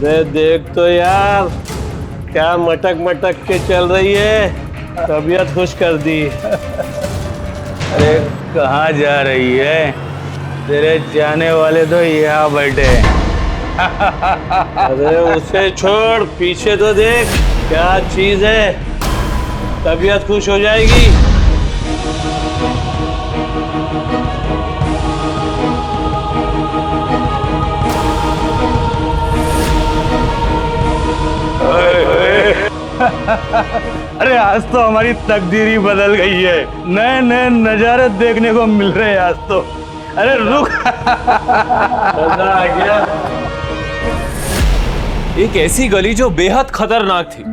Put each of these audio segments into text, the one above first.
अरे देख तो यार, क्या मटक मटक के चल रही है, तबीयत खुश कर दी। अरे कहाँ जा रही है? तेरे जाने वाले तो यहाँ बैठे। अरे उसे छोड़, पीछे तो देख क्या चीज है, तबीयत खुश हो जाएगी। अरे आज तो हमारी तकदीर ही बदल गई है, नए नए नजारे देखने को मिल रहे हैं आज तो। अरे रुक। मजा आ गया। एक ऐसी गली जो बेहद खतरनाक थी,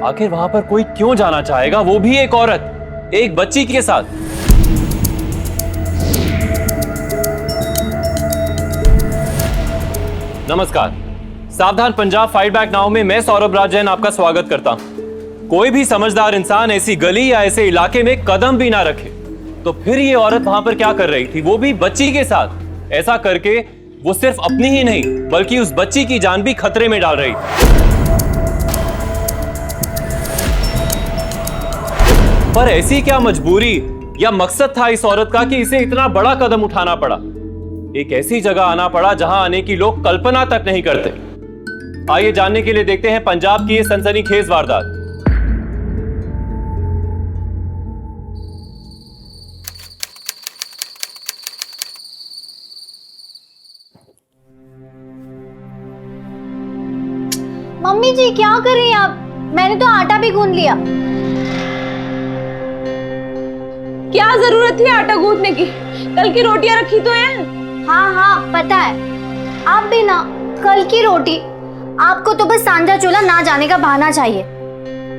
आखिर वहां पर कोई क्यों जाना चाहेगा, वो भी एक औरत एक बच्ची के साथ। नमस्कार, सावधान पंजाब फाइट बैक नाउ में मैं सौरभ राज जैन आपका स्वागत करता हूं। कोई भी समझदार इंसान ऐसी गली या ऐसे इलाके में कदम भी ना रखे, तो फिर ये औरत वहां पर क्या कर रही थी, वो भी बच्ची के साथ। ऐसा करके वो सिर्फ अपनी ही नहीं बल्कि उस बच्ची की जान भी खतरे में डाल रही थी। पर ऐसी क्या मजबूरी या मकसद था इस औरत का कि इसे इतना बड़ा कदम उठाना पड़ा, एक ऐसी जगह आना पड़ा जहां आने की लोग कल्पना तक नहीं करते। आइए जानने के लिए देखते हैं पंजाब की ये सनसनीखेज वारदात। मम्मी जी क्या कर रही हैं आप? मैंने तो आटा भी गूंद लिया। क्या जरूरत थी आटा गूंदने की? कल की रोटियां रखी तो है। हाँ हाँ पता है, आप भी ना कल की रोटी। आपको तो बस सांझा चूल्हा ना जाने का बहाना चाहिए।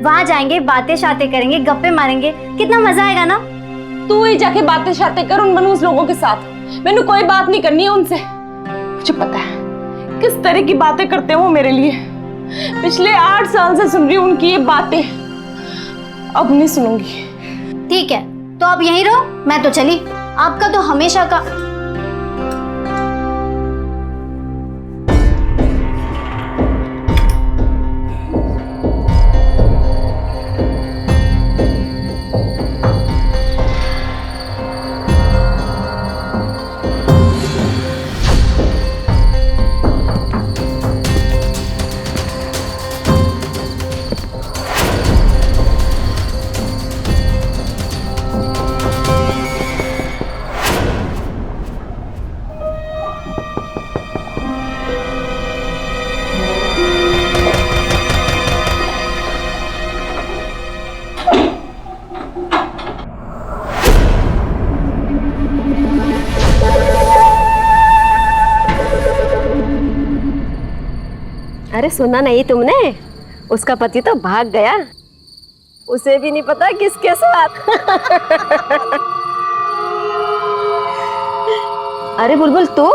वहां जाएंगे, बातें शातें करेंगे, गप्पे मारेंगे, कितना मजा आएगा ना। तू ही जाके बातें शातें कर उन मनहूस लोगों के साथ। मैंने कोई बात नहीं करनी है उनसे। मुझे पता है किस तरह की बातें करते हैं वो मेरे लिए। पिछले 8 साल से सुन रही हूँ उनकी ये बातें, अब नहीं सुनूंगी। ठीक है तो आप यहीं रहो, मैं तो चली। आपका तो हमेशा का। अरे सुना नहीं तुमने? उसका पति तो भाग गया, उसे भी नहीं पता किसके साथ। अरे बुलबुल तू?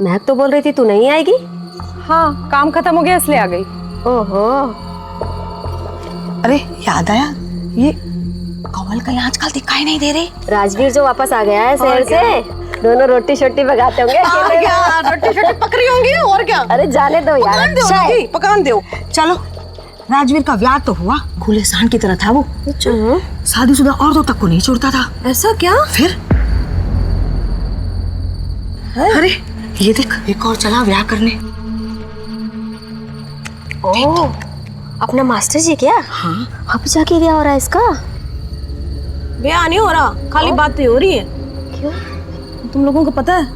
मैं तो बोल रही थी तू नहीं आएगी। हाँ काम खत्म हो गया इसलिए आ गई। ओहो। अरे याद आया, ये कमल कहीं आजकल दिखाई नहीं दे रही। राजवीर जो वापस आ गया है शहर से, दोनों रोटी शोटी पकाते होंगे। रोटी शोटी पक रही होंगी और क्या। अरे जाने दो यार, पकान दो। चलो, राजवीर का ब्याह तो हुआ, खुले सांड की तरह था वो। शादीशुदा औरतों तक को नहीं छोड़ता था। ऐसा क्या? फिर अरे ये देख, एक और चला ब्याह करने। ओह, अपना मास्टर जी क्या? हाँ, अब जाके ब्याह हो रहा है इसका? ब्याह नहीं हो रहा, खाली बातें हो रही है। क्यों? तुम लोगों को पता है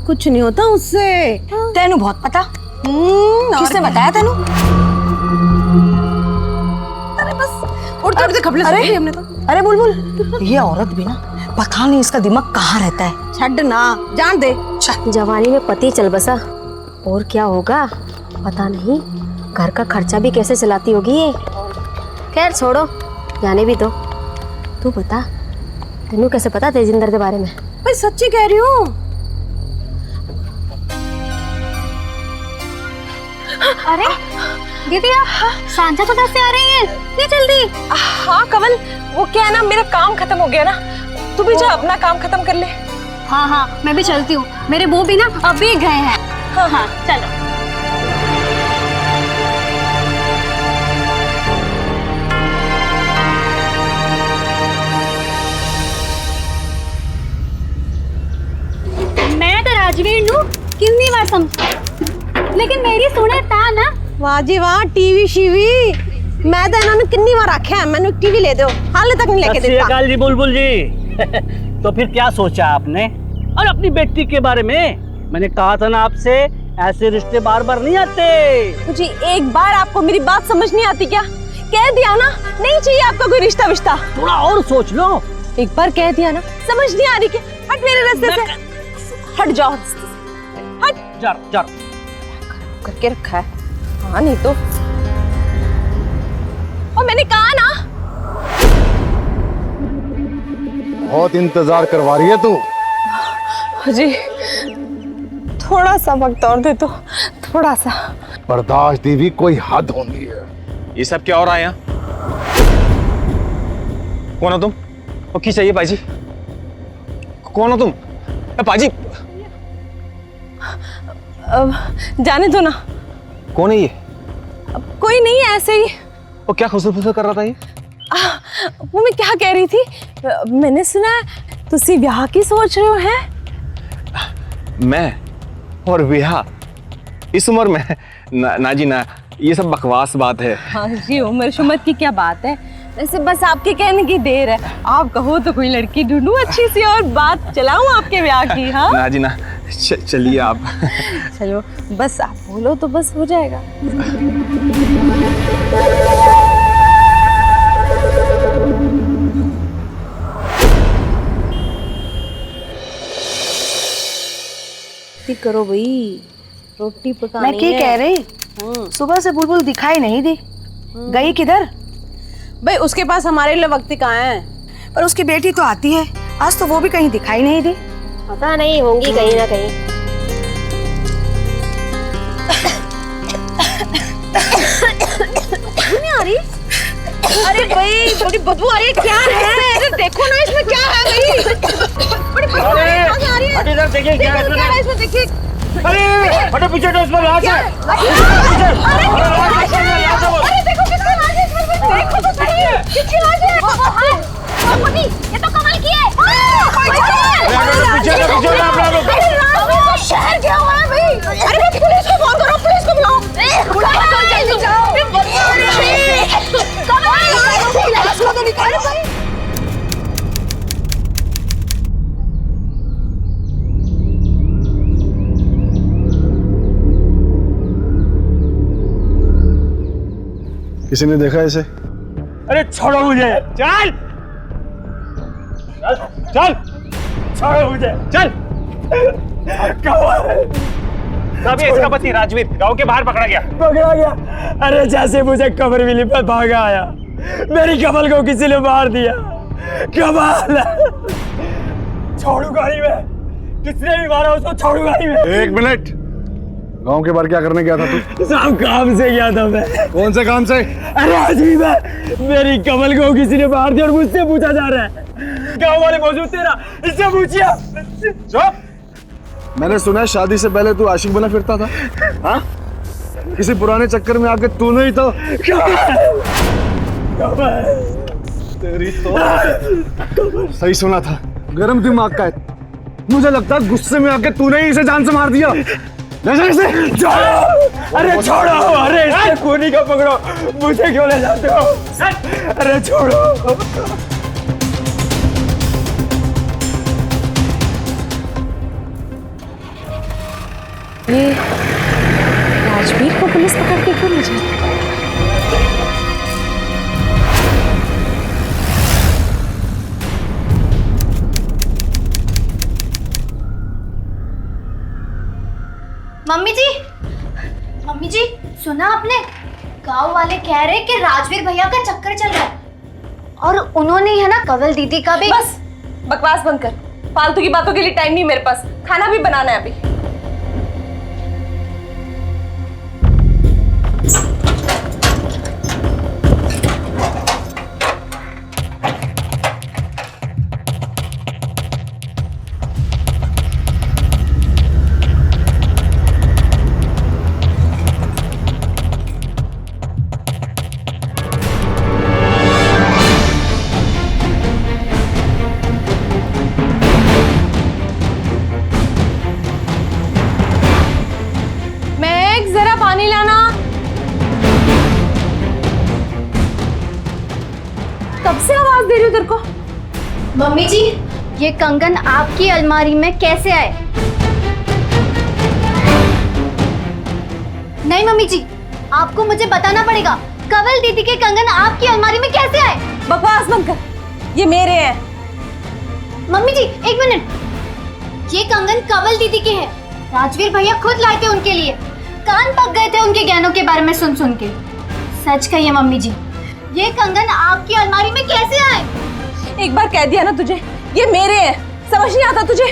कुछ नहीं होता उससे। तेनू बहुत पता। किसने बताया तेनू? अरे बस उड़ते उड़ते खपले अरे हमने तो। अरे बुलबुल, ये औरत भी ना, पता नहीं इसका दिमाग कहाँ रहता है। छड़ ना, जान दे। जवानी में पति चल बसा, और क्या होगा पता नहीं। घर का खर्चा भी कैसे चलाती होगी ये। खैर छोड़ो, जाने भी दो। तू बता, तेनू कैसे पता तेजिंदर के बारे में? मैं सच्ची कह रही हूँ। अरे दीदी आप सांझा तो से आ रही हैं इतनी जल्दी? हाँ कमल, वो क्या है ना, मेरा काम खत्म हो गया ना, तू भी जा अपना काम खत्म कर ले। हाँ हाँ मैं भी चलती हूँ, मेरे वो भी ना अभी गए हैं। हाँ हाँ चलो। राजवीर नु कितनी बार समझा, लेकिन मेरी सुने ता ना। वाह जी वाह, टीवी शीवी मैं तो इन्होंने कितनी बार आख्या है मैंने टीवी ले दो, हाल तक नहीं लेके देता। जी बुलबुल जी तो फिर क्या सोचा आपने और अपनी बेटी के बारे में? मैंने कहा था ना आपसे, ऐसे रिश्ते बार बार नहीं आते। मुझे एक बार आपको मेरी बात समझ नहीं आती क्या? कह दिया ना, नहीं चाहिए आपका कोई रिश्ता विश्ता। थोड़ा और सोच लो। एक बार कह दिया ना, समझ नहीं आ रही क्या? हट मेरे रास्ते से, हट जाओ रास्ते से, हट। जा करके रखा है, हाँ नहीं तो। और मैंने कहा ना। बहुत इंतजार करवा रही है तू। जी थोड़ा सा वक्त और दे दो, थोड़ा सा। बर्दाश्त की भी कोई हद होती है। ये सब क्या हो रहा है यहाँ? कौन हो तुम? और की चाहिए पाजी? कौन हो तुम? पाजी जाने दो ना। कौन है ये? कोई नहीं है, ऐसे ही। और क्या खुसर फुसर कर रहा था ये? वो मैं क्या कह रही थी, मैंने सुना तुसी ब्याह की सोच रहे हो हैं? मैं और विहा इस उम्र में? ना जी ना, ये सब बकवास बात है। हाँ जी, उम्र शुमत की क्या बात है, वैसे बस आपके कहने की देर है। आप कहो तो कोई लड़की ढूंढूं अच्छी सी और बात चलाऊं आपके ब्याह की। हाँ ना जी ना, चलिए आप। चलो बस आप बोलो तो बस हो जाएगा। करो भाई, रोटी पकानी मैं क्या कह रही, सुबह से बुलबुल दिखाई नहीं दी, गई किधर? भाई उसके पास हमारे लिए वक्त कहाँ है? पर उसकी बेटी तो आती है, आज तो वो भी कहीं दिखाई नहीं दी। पता नहीं, होंगी कहीं ना कहीं। नहीं आ रही? अरे भाई बड़ी बदबू आ रही है, क्या है? अरे देखो ना इसमें क्या है भाई, बड़ी बदबू आ रही है। इधर देखिए क्या है इसमें, देखिए। अरे हटो पीछे, तो इसमें लाश है। अरे देखो किसका लाश है इसमें, देखो तो सही, किसकी लाश है? वो पति, ये तो कमाल की है। पीछे आप लोग। शहर क्या हुआ है भाई? अरे पुलिस को फोन करो, पुलिस को बुलाओ। जल्दी जाओ। लाश को तो निकालो भाई। किसी ने देखा इसे? अरे छोड़ो मुझे, चल चल, छोड़ो मुझे, चल। साहब ये इसका पति राजवीर गांव के बाहर पकड़ा गया। अरे जैसे मुझे कमर मिली पर भागा आया, मेरी कमल को किसी ने मार दिया। कमाल है। छोड़ू गाड़ी में, किसने भी मारा उसको छोड़ू गाड़ी में। एक मिनट, गांव के बाहर क्या करने गया था तू? साहब काम से गया था मैं। कौन से काम से? अरे अजीब है, मेरी कमल को किसी ने मार दिया और मुझसे पूछा जा रहा है। गांव वाले मौजूद थे ना, इससे पूछिए। चुप। मैंने सुना है शादी से पहले तू आशिक बना फिरता था, हाँ? किसी पुराने चक्कर में आके तूने ही तो। तेरी तो सही सुना था, गरम दिमाग का है। मुझे लगता है गुस्से में आके तूने ही इसे जान से मार दिया। छोड़ो, अरे छोड़ो, अरे इससे खूनी को पकड़ो, मुझे क्यों ले जाते हो? अरे छोड़ो। ये राजवीर को पुलिस पकड़ के क्यों ले जाए? मम्मी जी सुना आपने? गांव वाले कह रहे कि राजवीर भैया का चक्कर चल रहा है और उन्होंने है ना कंवल दीदी का भी। बस बकवास बंद कर, फालतू की बातों के लिए टाइम नहीं मेरे पास, खाना भी बनाना है अभी। दे रही हूँ तेरे को? मम्मी जी, ये कंगन आपकी अलमारी में कैसे आए? नहीं मम्मी जी, आपको मुझे बताना पड़ेगा, कंवल दीदी के कंगन आपकी अलमारी में कैसे आए? बकवास मत कर, ये मेरे हैं। मम्मी जी एक मिनट, ये कंगन कंवल दीदी के हैं। राजवीर भैया खुद लाए थे उनके लिए। कान पक गए थे उनके गहनों के बारे में सुन सुन के। सच कहिए मम्मी जी, ये कंगन आपकी अलमारी में कैसे आए? एक बार कह दिया ना तुझे, ये मेरे हैं, समझ नहीं आता तुझे?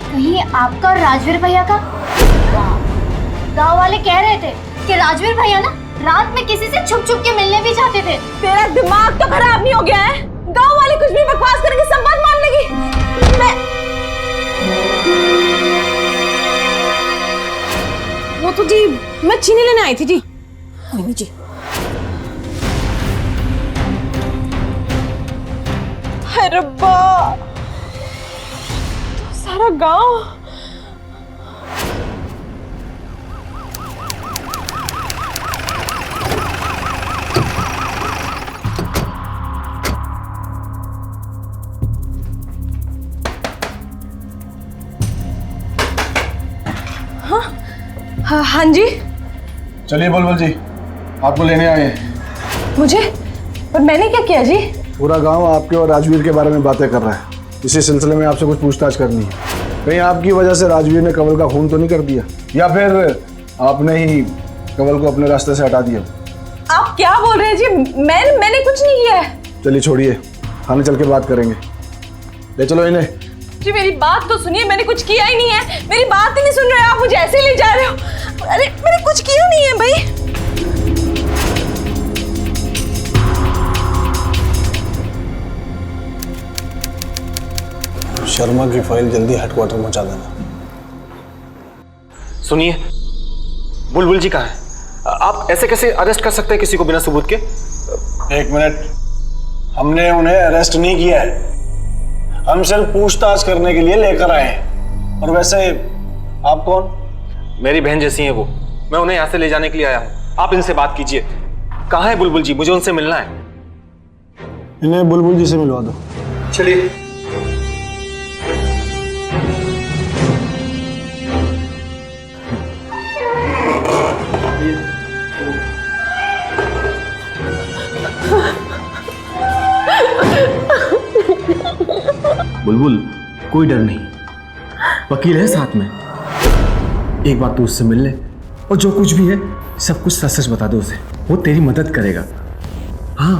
कहीं आपका और राजवीर भैया का? गांव वाले कह रहे थे कि राजवीर भैया ना रात में किसी से छुप छुप के मिलने भी जाते थे। तेरा दिमाग तो खराब नहीं हो गया है? गांव वाले कुछ भी बकवास करेंगे, सब बात मान लेगी। वो तो जी मैं चीनी लेने आई थी जी। नहीं जी, हाय रब्बा, सारा गांव। हाँ जी। चलिए बुलबुल जी, आपको लेने आए हैं। मुझे? पर मैंने क्या किया जी? पूरा गांव आपके और राजवीर के बारे में बातें कर रहा है। इसी सिलसिले में आपसे कुछ पूछताछ करनी है। कहीं आपकी वजह से राजवीर ने कंवल का खून तो नहीं कर दिया, या फिर आपने ही कंवल को अपने रास्ते से हटा दिया? आप क्या बोल रहे हैं जी? मैंने कुछ नहीं किया है। चलिए छोड़िए, थाने चल के बात करेंगे। ले चलो इन्हें। जी मेरी बात तो सुनिए, मैंने कुछ किया ही नहीं है। मेरी बात ही नहीं सुन रहे हो आप, मुझे ऐसे ही ले जा रहे हो। अरे मैंने कुछ किया नहीं है भाई। शर्मा की फाइल जल्दी हेडक्वार्टर पहुंचा देना। सुनिए, बुलबुल जी कहाँ है? आप ऐसे कैसे अरेस्ट कर सकते हैं किसी को बिना सबूत के? एक मिनट, हमने उन्हें अरेस्ट नहीं किया है, हम सिर्फ पूछताछ करने के लिए लेकर आए हैं। और वैसे आप कौन? मेरी बहन जैसी हैं वो, मैं उन्हें यहाँ से ले जाने के लिए आया हूँ। आप इनसे बात कीजिए। कहाँ है बुलबुल जी? मुझे उनसे मिलना है। इन्हें बुलबुल जी से मिलवा दो। चलिए। बुलबुल, कोई डर नहीं, वकील है साथ में। एक बार तू उससे मिल ले और जो कुछ भी है सब कुछ सच सच बता दो उसे, वो तेरी मदद करेगा। हाँ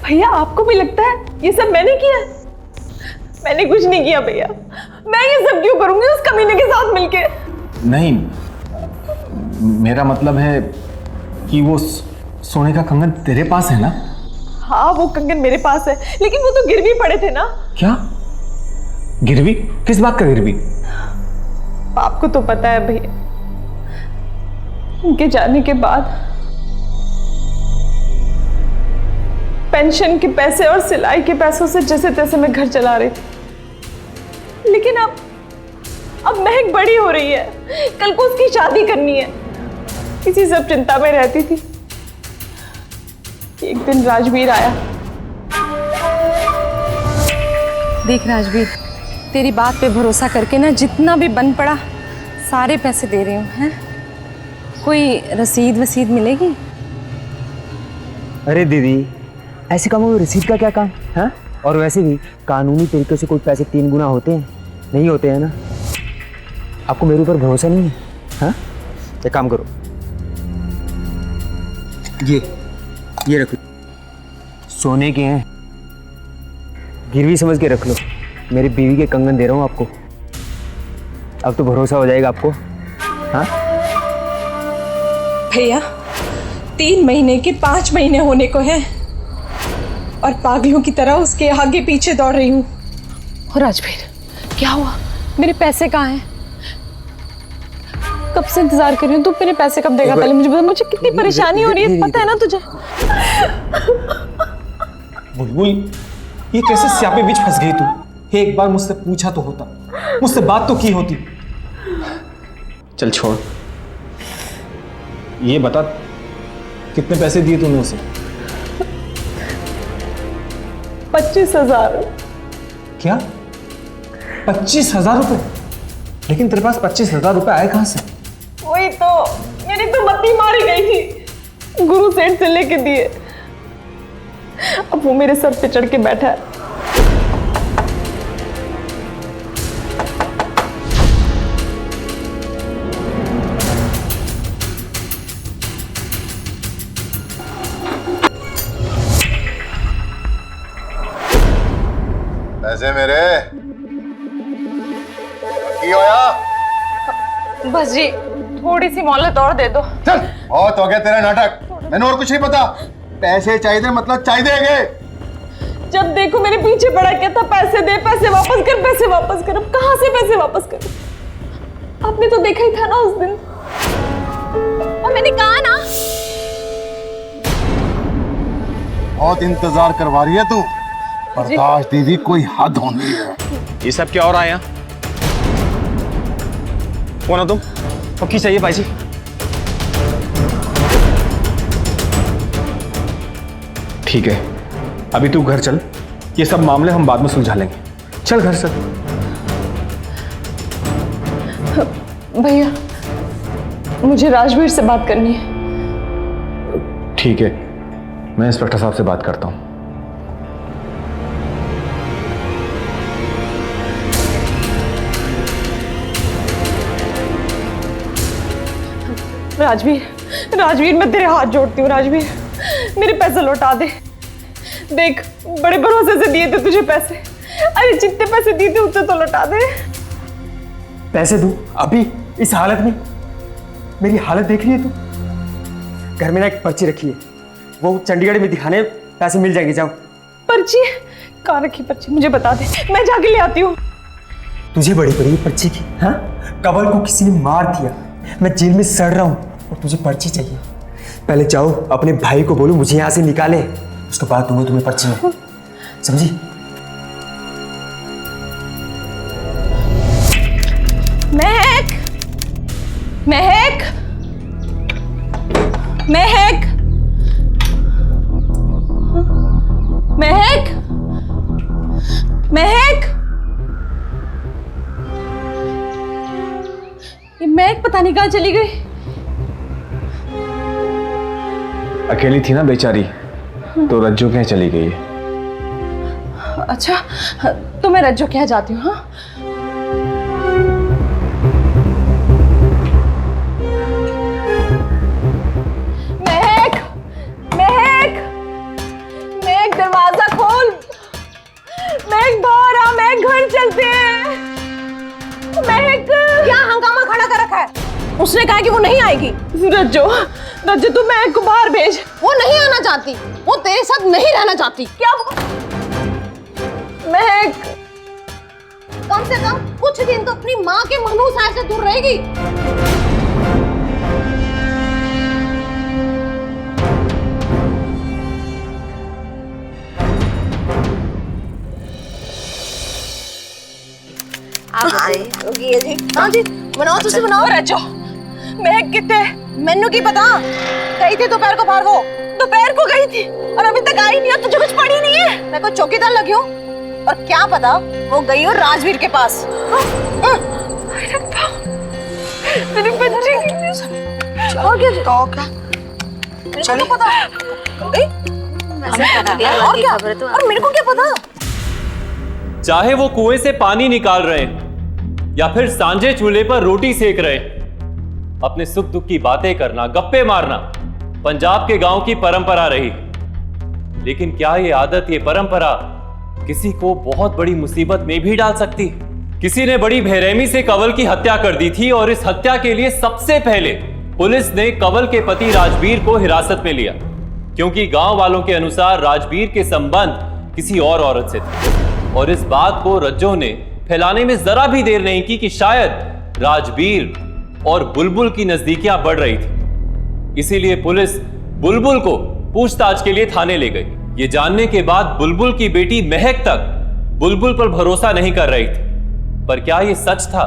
भैया, आपको भी लगता है ये सब मैंने किया? मैंने कुछ नहीं किया भैया। मैं ये सब क्यों करूंगी उस कमीने के साथ मिलके? नहीं, मेरा मतलब है कि वो सोने का कंगन तेरे पास है ना? हाँ, वो कंगन मेरे पास है, लेकिन वो तो गिरवी पड़े थे ना। क्या गिरवी? किस बात का गिरवी? आपको तो पता है भैया, उनके जाने के बाद पेंशन के पैसे और सिलाई के पैसों से जैसे तैसे मैं घर चला रही थी। लेकिन अब महक बड़ी हो रही है, कल को उसकी शादी करनी है, इसी सब चिंता में रहती थी। एक दिन राजवीर आया। देख राजवीर, तेरी बात पे भरोसा करके ना जितना भी बन पड़ा सारे पैसे दे रही हूँ। हैं, कोई रसीद वसीद मिलेगी? अरे दीदी, ऐसे कामों में रसीद का क्या काम है? और वैसे भी कानूनी तरीके से कोई पैसे 3 गुना होते हैं? नहीं होते हैं ना। आपको मेरे ऊपर भरोसा नहीं है? हाँ, एक काम करो, ये रख लो, सोने के हैं, गिरवी समझ के रख लो। मेरी बीवी के कंगन दे रहा हूँ आपको, अब तो भरोसा हो जाएगा आपको। हाँ भैया, 3 महीने के 5 महीने होने को हैं और पागलों की तरह उसके आगे पीछे दौड़ रही हूँ। और राजवीर, क्या हुआ? मेरे पैसे कहाँ हैं? कब से इंतजार कर रही हूँ, तू मेरे पैसे कब देगा? पहले मुझे बता, मुझे कितनी परेशानी हो रही है, पता है ना तुझे? बुलबुल, ये कैसे स्यापे बीच फंस गई तू? एक बार मुझसे पूछा तो होता, मुझसे बात तो की होती। चल छोड़, ये बता कितने पैसे दिए तूने उसे? 25,000। क्या 25,000 रुपए? लेकिन तेरे पास 25,000 रुपए आए कहां से? वही तो, मेरी तो मत्ती मारी गई थी, गुरु सेठ से लेके दिए। अब वो मेरे सर पे चढ़ के बैठा है। पैसे मेरे की होया? बस जी, थोड़ी सी मोहलत और दे दो। चल, बहुत हो गया तेरा नाटक, मैंने और कुछ नहीं पता। पैसे चाहिए मतलब चाहिए। जब देखो मेरे पीछे पड़ा कहता पैसे दे, पैसे वापस कर, पैसे वापस कर। अब कहां से पैसे वापस कर? आपने तो देखा ही था ना उस दिन, और मैंने कहा ना। बहुत इंतजार करवा रही है तू। बर्दाश्त दीदी कोई हद होनी है। ये सब क्या हो रहा है यहाँ? कौन हो तुम? पक्की चाहिए भाई जी। ठीक है, अभी तू घर चल, ये सब मामले हम बाद में सुलझा लेंगे। चल घर चल। भैया, मुझे राजवीर से बात करनी है। ठीक है, मैं इंस्पेक्टर साहब से बात करता हूँ। राजवीर, मैं तेरे हाथ जोड़ती हूँ। राजवीर, मेरे पैसे लौटा दे। देख, बड़े भरोसे से दिए थे तुझे पैसे। अरे जितने पैसे दिए थे उतने तो लौटा दे। पैसे दूं अभी इस हालत में? मेरी हालत देख रही है तू? घर में ना एक पर्ची रखी है, वो चंडीगढ़ में दिखाने पैसे मिल जाएंगे। जाओ। पर्ची कहाँ रखी? पर्ची मुझे बता दे, मैं जाके ले आती हूँ। तुझे बड़ी पड़ी पर्ची की? हाँ, कवल को किसी ने मार दिया, मैं जेल में सड़ रहा हूँ और तुझे पर्ची चाहिए। पहले जाओ अपने भाई को बोलो मुझे यहाँ से निकाले, उसके बाद दूंगा तुम्हें पर्ची में, समझी? महक, महक, महक, महक, महक। ये महक पता नहीं कहाँ चली गई। अकेली थी ना बेचारी, तो रज्जू के यहाँ चली गई है। अच्छा, तो मैं रज्जू के यहाँ जाती हूँ। हाँ, महक, महक, महक, दरवाजा खोल। महक बाहर आ, महक घर चलते हैं। महक, क्या हंगामा खड़ा कर रखा है? उसने कहा कि वो नहीं आएगी। रज्जू, रज्जू तू महक को बाहर भेज। वो नहीं आना चाहती, वो तेरे साथ नहीं रहना चाहती। क्या महक? कम से कम कुछ दिन तो अपनी माँ के मनूसाय से दूर रहेगी। हाँ जी, बनाओ, तुझे बनाओ। रज्जू, महक कितने? मैनू की पता, गई थी दोपहर को बाहर। वो दोपहर को गई थी और अभी तक आई नहीं है। तुझे कुछ पड़ी नहीं है? मैं कोई चौकीदार लगी हूँ, और क्या पता वो गई हो राजवीर के पास। मेरी बच्ची और क्या चलो पता गई? और क्या? और मेरे को क्या पता? चाहे वो कुएं से पानी निकाल रहे हैं या फिर सांझे चूल्हे पर रोटी सेक रहे हैं, अपने सुख दुख की बातें करना, गप्पे मारना पंजाब के गांव की परंपरा रही। लेकिन क्या ये आदत, ये परंपरा किसी को बहुत बड़ी मुसीबत में भी डाल सकती है? किसी ने बड़ी बेरहमी से कंवल की हत्या कर दी थी और इस हत्या के लिए सबसे पहले पुलिस ने कंवल के पति राजवीर को हिरासत में लिया, क्योंकि गांव वालों के अनुसार राजवीर के संबंध किसी और औरत से थे। और इस बात को रज्जो ने फैलाने में जरा भी देर नहीं की कि शायद राजवीर और बुलबुल की नजदीकियां बढ़ रही थी। इसीलिए पुलिस बुलबुल को पूछताछ के लिए थाने ले गई। ये जानने के बाद बुलबुल की बेटी महक तक बुलबुल पर भरोसा नहीं कर रही थी। पर क्या ये सच था?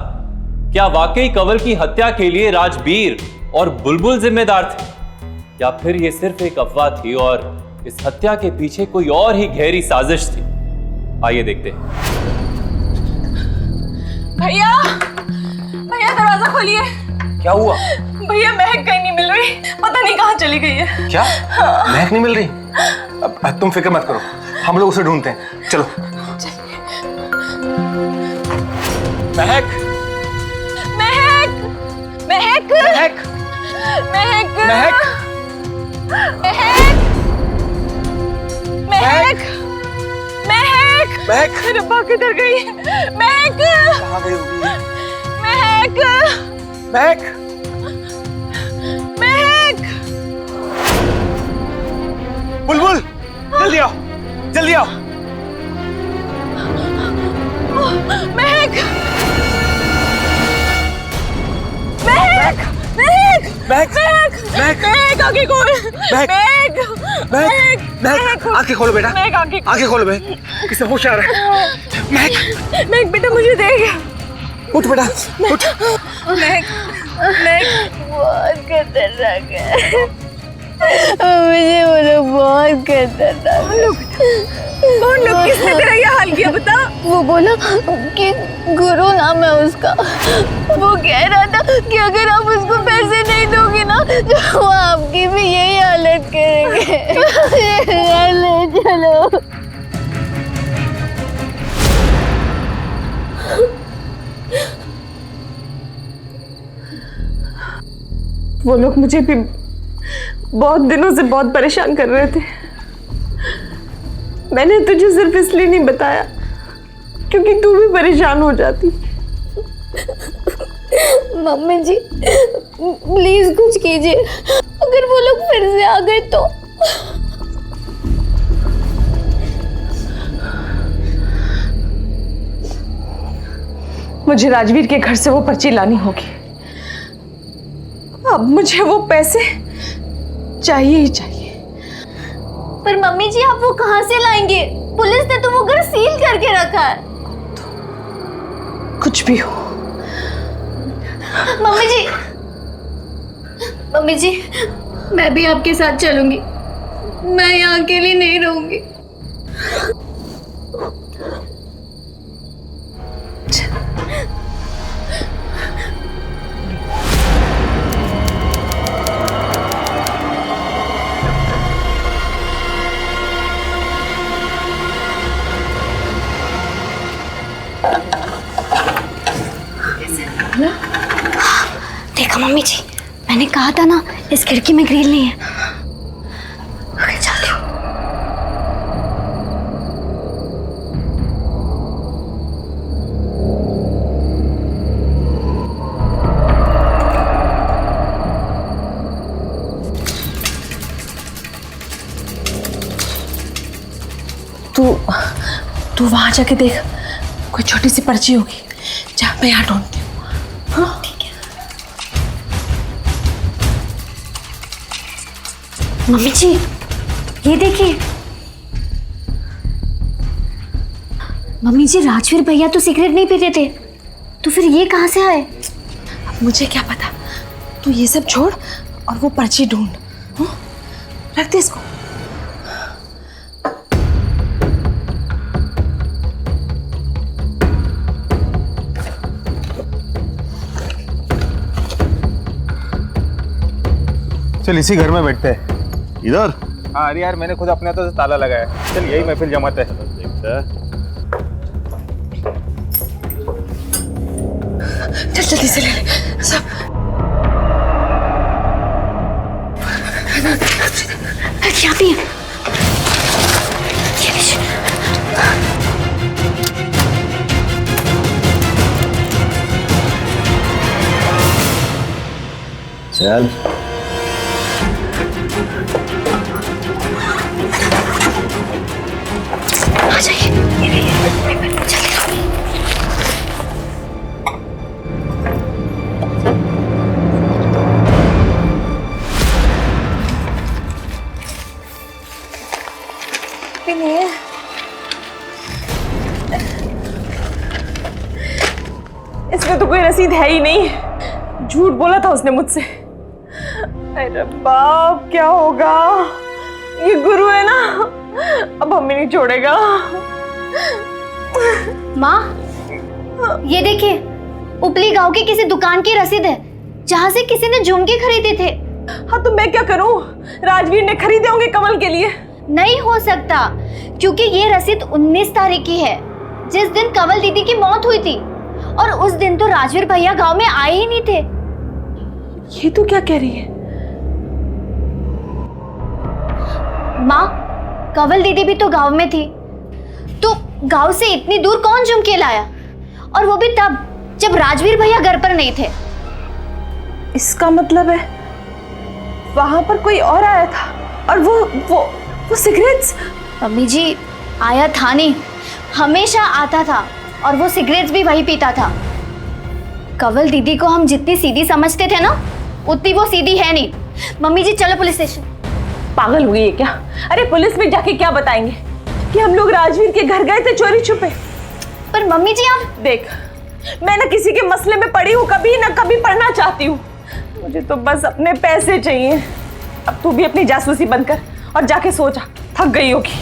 क्या वाकई कंवल की हत्या के लिए राजवीर और बुलबुल जिम्मेदार थे, या फिर ये सिर्फ एक अफवाह थी और इस हत्या के पीछे कोई और ही गहरी साजिश थी? आइए देखते हैं। भैया भैया दरवाजा खोलिए। क्या हुआ? भैया महक कहीं नहीं मिल रही, पता नहीं कहाँ चली गई है। क्या? महक नहीं मिल रही? अब तुम फिक्र मत करो, हम लोग उसे ढूंढते हैं। चलो। महक महक महक महक महक महक महक महक महक रब्बा किधर गई? महक कहाँ गई होगी? महक महक महक बुलबुल जल्दी आओ, जल्दी आओ। महक महक महक महक महक महक आगे खोल। महक महक महक महक आंखें खोलो बेटा, महक आंखें खोलो महक, किसे होश आ रहा है? महक महक बेटा मुझे देख। उठ बेटा उठ। महक महक बहुत खतरनाक है, मुझे वो लोग बहुत खतरनाक। कौन लोग? किसने तेरा ये हाल किया बता? वो बोला कि गुरु नाम है उसका, वो कह रहा था कि अगर आप उसको पैसे नहीं दोगे ना तो वो आपकी भी यही हालत करेंगे। ले चलो। वो लोग मुझे भी बहुत दिनों से बहुत परेशान कर रहे थे। मैंने तुझे सिर्फ इसलिए नहीं बताया क्योंकि तू भी परेशान हो जाती। मम्मी जी प्लीज कुछ कीजिए, अगर वो लोग फिर से आ गए तो। मुझे राजवीर के घर से वो पर्ची लानी होगी। अब मुझे वो पैसे चाहिए ही चाहिए। पर मम्मी जी आप वो कहाँ से लाएंगे? पुलिस ने तो वो घर सील करके रखा है। कुछ भी हो। मम्मी जी मैं भी आपके साथ चलूंगी, मैं यहाँ अकेली नहीं रहूंगी। देखा मम्मी जी, मैंने कहा था ना इस खिड़की में ग्रिल नहीं है। ओके चलती हूँ। तू वहां जाके देख, कोई छोटी सी पर्ची होगी। जा मैं यहाँ ढूंढती हूँ। हाँ ठीक है। मम्मी जी ये देखिए। मम्मी जी राजवीर भैया तो सिगरेट नहीं पीते थे, तो फिर ये कहाँ से आए? अब मुझे क्या पता, तू ये सब छोड़ और वो पर्ची ढूंढ। हाँ? रख दे इसको। चल इसी घर में बैठते हैं। इधर? हाँ अरे यार मैंने खुद अपने हाथों से ताला लगाया। चल यही महफिल जमाते हैं। चल जल्दी से ले सब। क्या भी है? चल आ जाइए। इसमें तो कोई रसीद है ही नहीं, झूठ बोला था उसने मुझसे। अरे बाप क्या होगा, ये गुरु है ना, अब हमें नहीं छोड़ेगा। माँ, ये देखिए, उपली गांव की किसी दुकान की रसीद है जहाँ से किसी ने झुमके खरीदे थे। हाँ तो मैं क्या करूं? राजवीर ने खरीदे होंगे कमल के लिए। नहीं हो सकता, क्योंकि ये रसीद 19 तारीख की है, जिस दिन कंवल दीदी की मौत हुई थी, और उस दिन तो राजवीर भैया गांव में आए ही नहीं थे। ये तो क्या कह रही है? माँ, कंवल दीदी भी तो गांव में थी, तो गांव से इतनी दूर कौन झुमके लाया, और वो भी तब जब राजवीर भैया घर पर नहीं थे। इसका मतलब है वहां पर कोई और आया था, और वो सिगरेट्स। मम्मी जी, आया था नहीं, हमेशा आता था, और वो सिगरेट्स भी वही पीता था। कंवल दीदी को हम जितनी सीधी समझते थे ना, उतनी वो सीधी है नहीं। मम्मी जी चलो पुलिस स्टेशन। पागल हुई है क्या? अरे पुलिस में जाके क्या बताएंगे कि हम लोग राजवीर के घर गए थे चोरी छुपे? पर मम्मी जी आप देख, मैं ना किसी के मसले में पड़ी हूँ कभी ना कभी पढ़ना चाहती हूँ। मुझे तो बस अपने पैसे चाहिए। अब तू भी अपनी जासूसी बंद कर और जाके सो जा, थक गई होगी।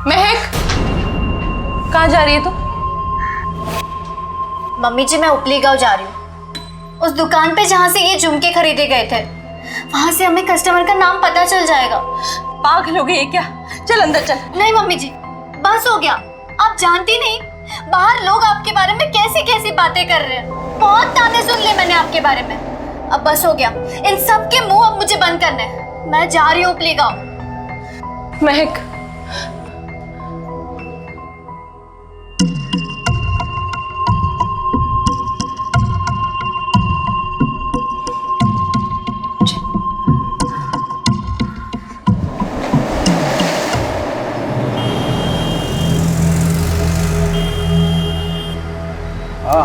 महक, कहाँ जा रही है तू? मम्मी जी, मैं उपली गांव जा रही हूँ, उस दुकान पे जहाँ से ये झुमके खरीदे गए थे। वहां से हमें कस्टमर का नाम पता चल जाएगा। पागल हो गई है क्या? चल अंदर चल। नहीं मम्मी जी, बस हो गया। आप जानती नहीं, बाहर लोग आपके बारे में कैसी कैसी बातें कर रहे हैं। बहुत ताने सुन लिए मैंने आपके बारे में। अब बस हो गया, इन सब के मुंह अब मुझे बंद करने हैं। मैं जा रही हूँ उपली गांव। महक,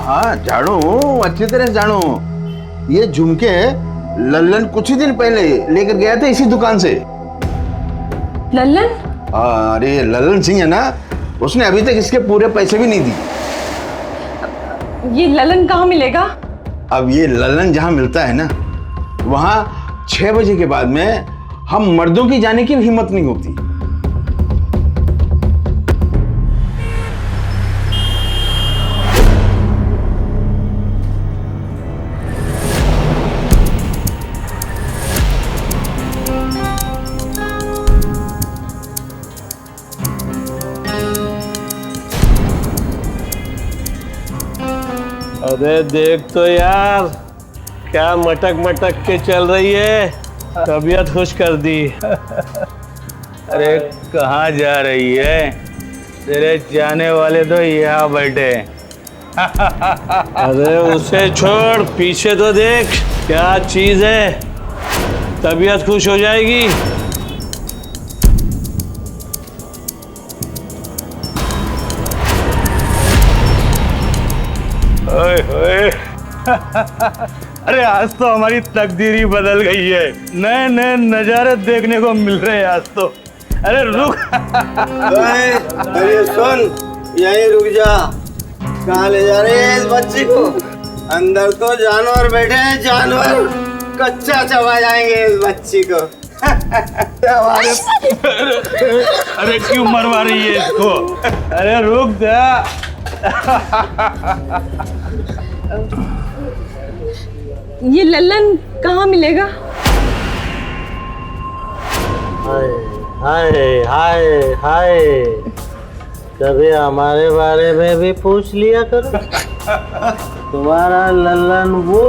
हाँ, जानू, अच्छी तरह से जानू। ये झुमके लल्लन कुछ ही दिन पहले लेकर गया था इसी दुकान से। लल्लन? अरे लल्लन सिंह है ना, उसने अभी तक इसके पूरे पैसे भी नहीं दिए। ये लल्लन कहाँ मिलेगा? अब ये लल्लन जहाँ मिलता है ना, वहाँ 6 बजे के बाद में हम मर्दों की जाने की हिम्मत नहीं होती। अरे देख तो यार, क्या मटक मटक के चल रही है, तबीयत खुश कर दी। अरे कहाँ जा रही है? तेरे जाने वाले तो यहाँ बैठे। अरे उसे छोड़, पीछे तो देख क्या चीज है, तबीयत खुश हो जाएगी। ओए ओए। अरे आज तो हमारी तकदीर ही बदल गई है, नए नए नजारे देखने को मिल रहे हैं आज तो। अरे रुक। अरे सुन, यहीं रुक जा। कहाँ ले जा रहे हैं इस बच्ची को? अंदर तो जानवर बैठे हैं, जानवर कच्चा चबा जाएंगे इस बच्ची को। अरे क्यों मरवा रही है इसको? अरे रुक जा। ये लल्लन कहाँ मिलेगा? हाय हाय हाय हाय, कभी हमारे बारे में भी पूछ लिया करो। तुम्हारा लल्लन वो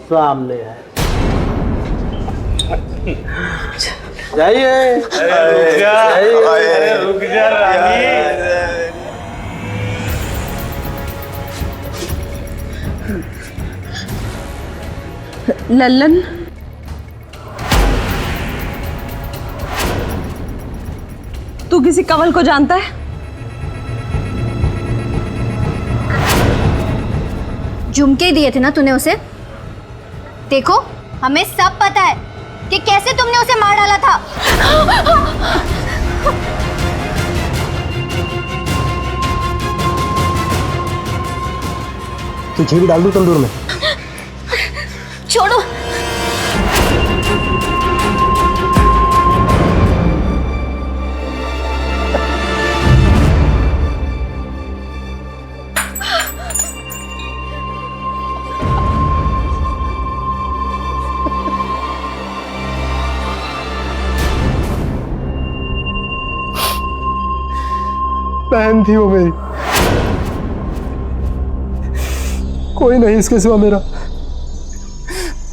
सामने है। जाइए। अरे रुक जा रानी। लल्लन? तू किसी कंवल को जानता है? झुमके दिए थे ना तूने उसे। देखो हमें सब पता है कि कैसे तुमने उसे मार डाला था। तुझे भी डाल दूं तंदूर में? छोड़ो। बहन थी वो मेरी, कोई नहीं इसके सिवा मेरा।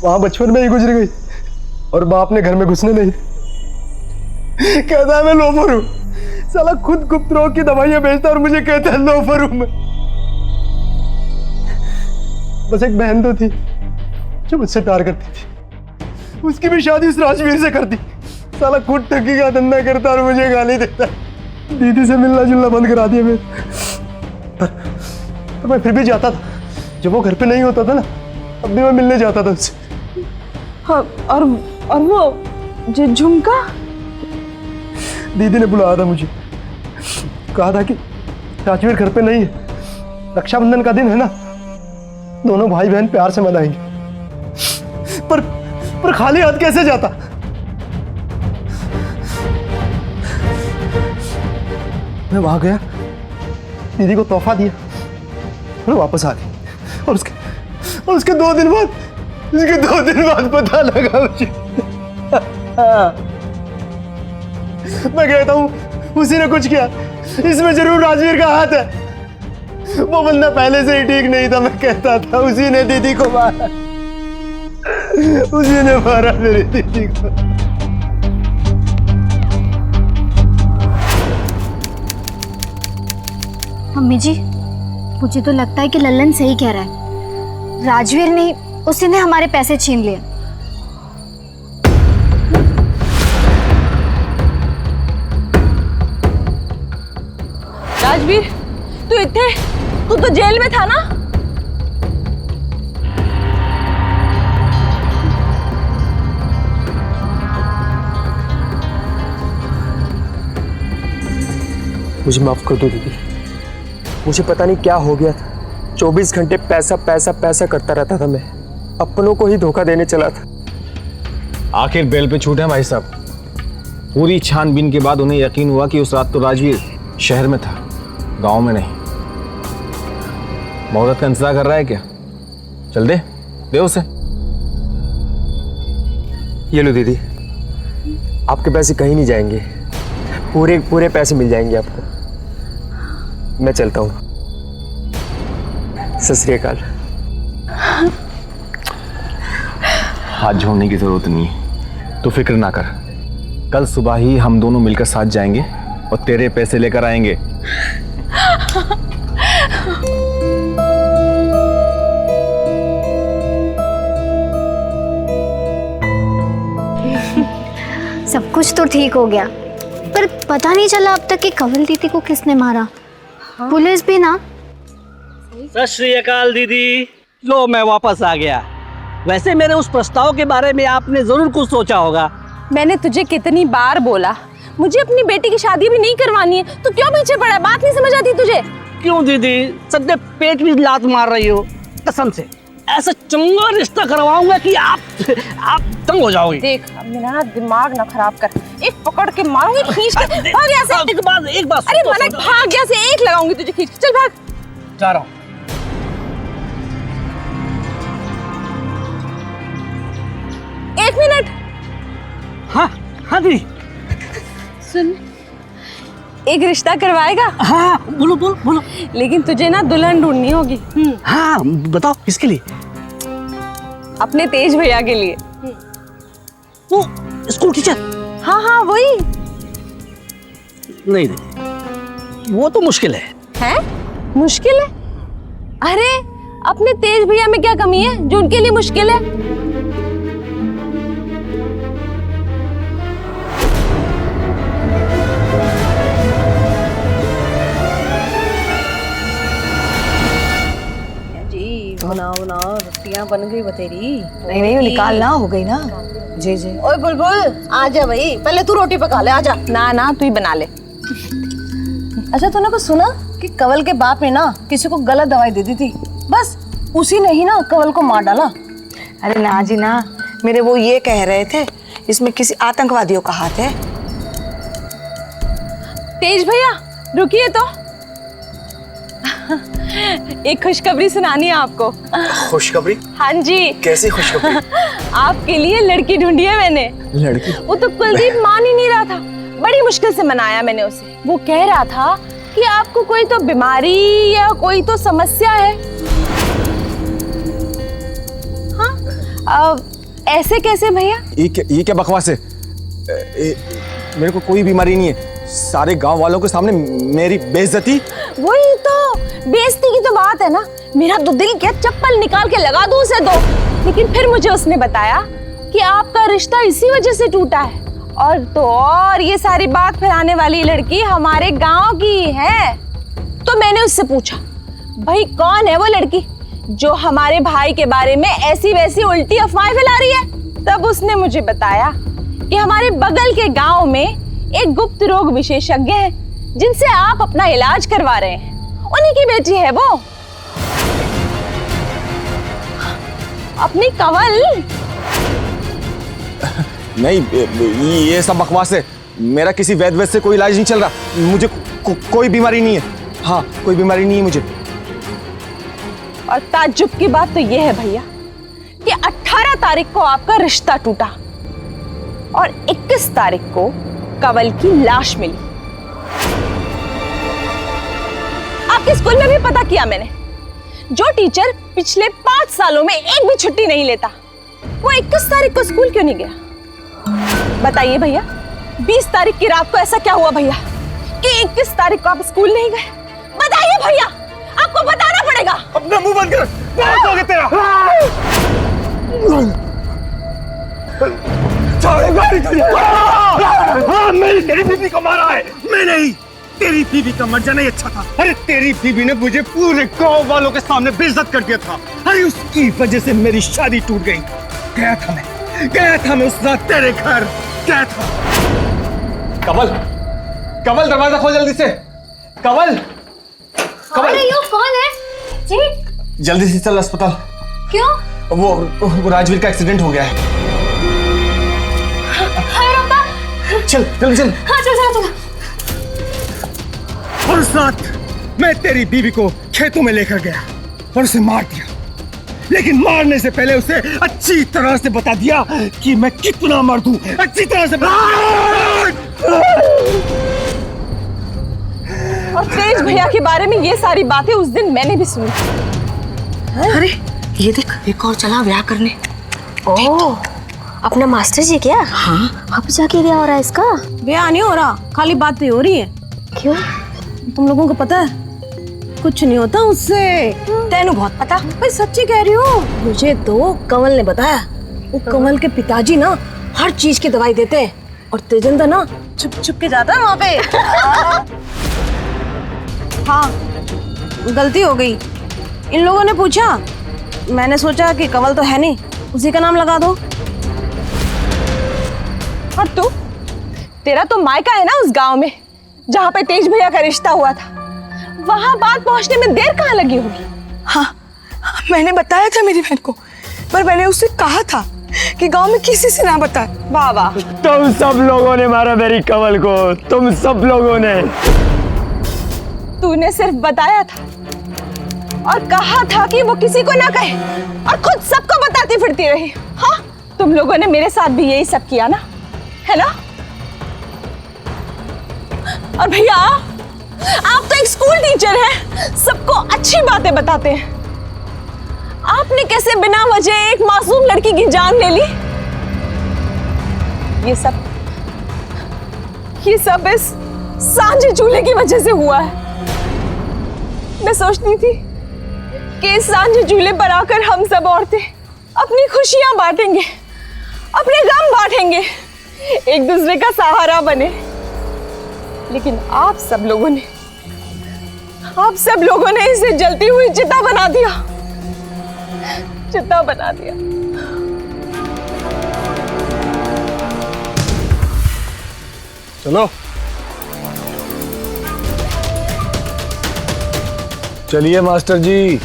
वहां बचपन में ही गुजर गई और बाप ने घर में घुसने नहीं दी। कहता है मैं लोफर हूं, साला खुद गुप्त रोग की दवाइयां बेचता और मुझे कहता है लोफर हूं मैं। बस एक बहन तो थी जो मुझसे प्यार करती थी, उसकी भी शादी उस राजवीर से कर दी। साला खुद ठगी का धंधा करता और मुझे गाली देता। दीदी से मिलना जुलना बंद करा दिया मैं। पर मैं फिर भी जाता था, जब वो घर पे नहीं होता था ना, अब भी मैं मिलने जाता था उससे। हाँ, और वो जो झुमका? दीदी ने बुलाया था मुझे, कहा था कि राजवीर घर पे नहीं है, रक्षाबंधन का दिन है ना, दोनों भाई बहन प्यार से मनाएंगे। पर खाली हाथ कैसे जाता? मैं वहां गया, दीदी को तोहफा दिया और वापस आ गई। और उसके 2 दिन बाद पता लगा मुझे। मैं कहता हूं उसी ने कुछ किया, इसमें जरूर राजवीर का हाथ है। वो बंदा पहले से ही ठीक नहीं था, मैं कहता था उसी ने दीदी को मारा, उसी ने मारा मेरी दीदी को। मम्मी जी, मुझे तो लगता है कि लल्लन सही कह रहा है। राजवीर ने उसी ने हमारे पैसे छीन लिए। राजवीर, तू तो जेल में था ना? मुझे माफ कर दो दीदी, मुझे पता नहीं क्या हो गया था। 24 घंटे पैसा पैसा पैसा करता रहता था मैं, अपनों को ही धोखा देने चला था। आखिर बेल पे छूटे भाई साहब। पूरी छानबीन के बाद उन्हें यकीन हुआ कि उस रात तो राजवीर शहर में था, गांव में नहीं। मोहब्बत का इंतजार कर रहा है क्या? चल दे उसे। ये लो दीदी, आपके पैसे कहीं नहीं जाएंगे, पूरे पैसे मिल जाएंगे आपको। मैं चलता हूँ, सत श्री अकाल। हाथ जोड़ने की जरूरत नहीं है, तो फिक्र ना कर। कल सुबह ही हम दोनों मिलकर साथ जाएंगे और तेरे पैसे लेकर आएंगे। सब कुछ तो ठीक हो गया, पर पता नहीं चला अब तक कि कंवल दीदी को किसने मारा। पुलिस भी ना। सत श्री अकाल दीदी। लो मैं वापस आ गया। वैसे मेरे उस प्रस्ताव के बारे में आपने जरूर कुछ सोचा होगा। मैंने तुझे कितनी बार बोला, मुझे अपनी बेटी की शादी भी नहीं करवानी है, तो क्यों पीछे पड़ा है? बात नहीं समझ आती तुझे? क्यों दीदी, सद्दे पेट में लात मार रही हो? कसम से ऐसा चंगा रिश्ता करवाऊंगा कि आप तंग हो जाओगे। देख, अब मेरा ना दिमाग ना खराब कर। एक पकड़ के मारूंगी, खींच के भाग यहाँ से। एक बात अरे मना, भाग यहाँ से, एक लगाऊंगी तुझे खींच के। चल भाग। जा रहा हूँ। एक मिनट। हाँ दीदी। सुन, एक रिश्ता करवाएगा? हाँ बोलो। लेकिन तुझे ना दुल्हन ढूंढनी होगी। हाँ बताओ, किसके लिए? अपने तेज भैया के लिए। वो स्कूल टीचर? हाँ वही। नहीं दीदी, वो तो मुश्किल है। हैं? मुश्किल है? अरे अपने तेज भैया में क्या कमी है जो उनके लिए मुश्किल है? ना बन गई वो तेरी। नहीं नहीं, निकालना हो गई ना। जी जी। ओए बुलबुल आजा भाई, पहले तू रोटी पका ले, आजा। ना ना तू ही बना ले। अच्छा तूने कुछ सुना कि कंवल के बाप ने ना किसी को गलत दवाई दे दी थी, बस उसी ने ही ना कंवल को मार डाला। अरे ना जी ना, मेरे वो ये कह रहे थे इसमें किसी आतंकवादियों का हाथ है। तेज भैया रुकिए तो, एक खुशखबरी सुनानी है आपको। खुशखबरी? हाँ जी। कैसी खुशखबरी? आपके लिए लड़की ढूंढी है मैंने। लड़की? वो तो कुलदीप मान ही नहीं रहा था, बड़ी मुश्किल से मनाया मैंने उसे। वो कह रहा था कि आपको कोई तो बीमारी या कोई तो समस्या है। हाँ ऐसे कैसे भैया? ये क्या बकवास है? मेरे को कोई बीमारी नहीं है। सारे गांव वालों के सामने मेरी बेइज्जती। वही तो, बेइज्जती की तो बात है ना। मेरा तो दिल क्या चप्पल निकाल के लगा दूं उसे दो, लेकिन फिर मुझे उसने बताया कि आपका रिश्ता इसी वजह से टूटा है। और तो और ये सारी बात फैलाने वाली लड़की हमारे गांव की है। तो मैंने उससे पूछा, भाई कौन है वो लड़की जो हमारे भाई के बारे में ऐसी वैसी उल्टी अफवाहें फैला रही है? तब उसने मुझे बताया कि हमारे बगल के गांव में एक गुप्त रोग विशेषज्ञ है जिनसे आप अपना इलाज करवा रहे हैं। उन्हीं की बेटी है वो, अपनी कंवल। नहीं, ये सब बकवास है। मेरा किसी वैद्य से कोई इलाज नहीं चल रहा। मुझे कोई बीमारी नहीं है। हाँ, कोई बीमारी नहीं है मुझे। और ताज्जुब की बात तो ये है भैया कि 18 तारीख को आपका रिश्ता टूटा और 21 तारीख को कंवल की लाश मिली। आपके स्कूल में भी पता किया मैंने, जो टीचर पिछले 5 सालों में एक भी छुट्टी नहीं लेता, वो 21 तारीख को स्कूल क्यों नहीं गया? बताइए भैया, 20 तारीख की रात को ऐसा क्या हुआ भैया कि 21 तारीख को आप स्कूल नहीं गए? बताइए भैया, आपको बताना पड़ेगा। अपना मुंह बंद कर, बहुत हो गया तेरा। हाँ, मैंने तेरी बीवी को मारा है। मैं नहीं, तेरी बीवी का मर जाना ही अच्छा था। अरे तेरी बीवी ने मुझे पूरे गांव वालों के सामने बेइज्जत कर दिया था। अरे उसकी वजह से मेरी शादी टूट गई। गया था मैं उस रात तेरे घर गया था। कमल दरवाजा खोल जल्दी से। कमल कौन है जी? जल्दी से चल अस्पताल। क्यों? वो राजवीर का एक्सीडेंट हो गया है। चल जल्दी चल। हाँ चल। और उस रात मैं तेरी बीवी को खेतों में लेकर गया और उसे मार दिया, लेकिन मारने से पहले उसे अच्छी तरह से बता दिया कि मैं कितना मर्द हूं। अच्छी तरह से और तेज भैया के बारे में ये सारी बातें उस दिन मैंने भी सुनी। अरे ये देख, एक और चला ब्याह करने। ओह, अपना मास्टर जी क्या? हाँ। अब जाके क्या हो रहा है इसका? ब्याह नहीं हो रहा, खाली बातें हो रही है। क्यों? तुम लोगों को पता है कुछ नहीं होता उससे। तेनू बहुत पता। भाई सच्ची कह रही हूँ, मुझे तो कंवल ने बताया। वो कंवल के पिताजी ना हर चीज की दवाई देते हैं और तेजेंद्र ना छुप छुप के जाता है वहाँ पे। हाँ, गलती हो गई। इन लोगों ने पूछा, मैंने सोचा कि कंवल तो है नहीं, उसी का नाम लगा दो। और तू, तेरा तो मायका है ना उस गांव में जहाँ पे तेज भैया का रिश्ता हुआ था। वहां बात पहुंचने में देर कहाँ लगी होगी? हाँ, मैंने बताया था मेरी बहन को, पर मैंने उससे कहा था कि गांव में किसी से ना बताए। वाह वाह, तुम सब लोगों ने मारा मेरी कंवल को, तुम सब लोगों ने। तूने सिर्फ बताया था और कहा था कि वो किसी को ना कहे, और खुद सबको बताती फिरती रही। हाँ, तुम लोगों ने मेरे साथ भी यही सब किया ना, है ना? और भैया, आप तो एक स्कूल टीचर हैं, सबको अच्छी बातें बताते हैं। आपने कैसे बिना वजह एक मासूम लड़की की जान ले ली? ये सब इस सांझे चूल्हे की वजह से हुआ है। मैं सोचती थी कि इस सांझे चूल्हे पर आकर हम सब औरतें अपनी खुशियां बांटेंगे, अपने गम बांटेंगे, एक दूसरे का सहारा बने। लेकिन आप सब लोगों ने इसे जलती हुई चिता बना दिया। चिता बना दिया। चलो चलिए मास्टर जी।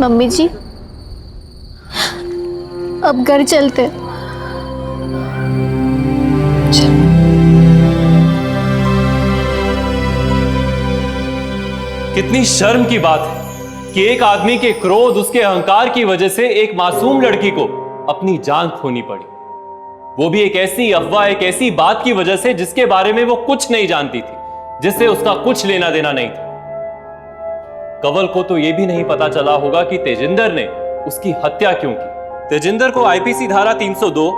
मम्मी जी अब घर चलते। कितनी शर्म की बात है कि एक आदमी के क्रोध, उसके अहंकार की वजह से एक मासूम लड़की को अपनी जान खोनी पड़ी, वो भी एक ऐसी अफवाह, एक ऐसी बात की वजह से जिसके बारे में वो कुछ नहीं जानती थी, जिससे उसका कुछ लेना देना नहीं था। कंवल को तो यह भी नहीं पता चला होगा कि तेजिंदर ने उसकी हत्या क्यों की। तेजिंदर को आईपीसी धारा 302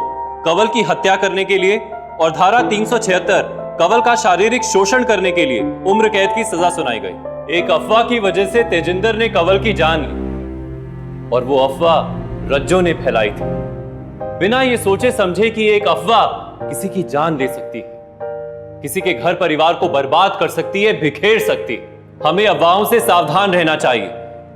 कंवल की हत्या करने के लिए और धारा 376 कंवल का शारीरिक शोषण करने के लिए उम्र कैद की सजा सुनाई गई। एक अफवाह की वजह से तेजिंदर ने कंवल की जान ली और वो अफवाह रज्जो ने फैलाई थी, बिना ये सोचे समझे कि एक अफवाह किसी की जान ले सकती है, किसी के घर परिवार को बर्बाद कर सकती है, बिखेर सकती है। हमें अफवाहों से सावधान रहना चाहिए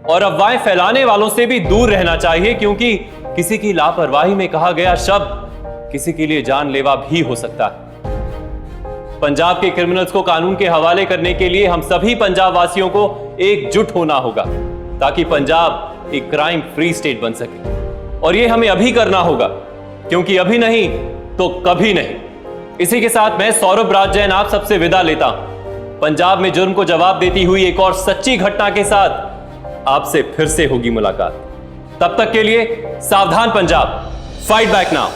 और अफवाहें फैलाने वालों से भी दूर रहना चाहिए, क्योंकि किसी की लापरवाही में कहा गया शब्द किसी के लिए जानलेवा भी हो सकता है। पंजाब के क्रिमिनल्स को कानून के हवाले करने के लिए हम सभी पंजाब वासियों को एकजुट होना होगा, ताकि पंजाब एक क्राइम फ्री स्टेट बन सके। और ये हमें अभी करना होगा, क्योंकि अभी नहीं तो कभी नहीं। इसी के साथ मैं सौरभ राज जैन आप सबसे विदा लेता हूं। पंजाब में जुर्म को जवाब देती हुई एक और सच्ची घटना के साथ आपसे फिर से होगी मुलाकात। तब तक के लिए सावधान पंजाब, फाइट बैक नाउ।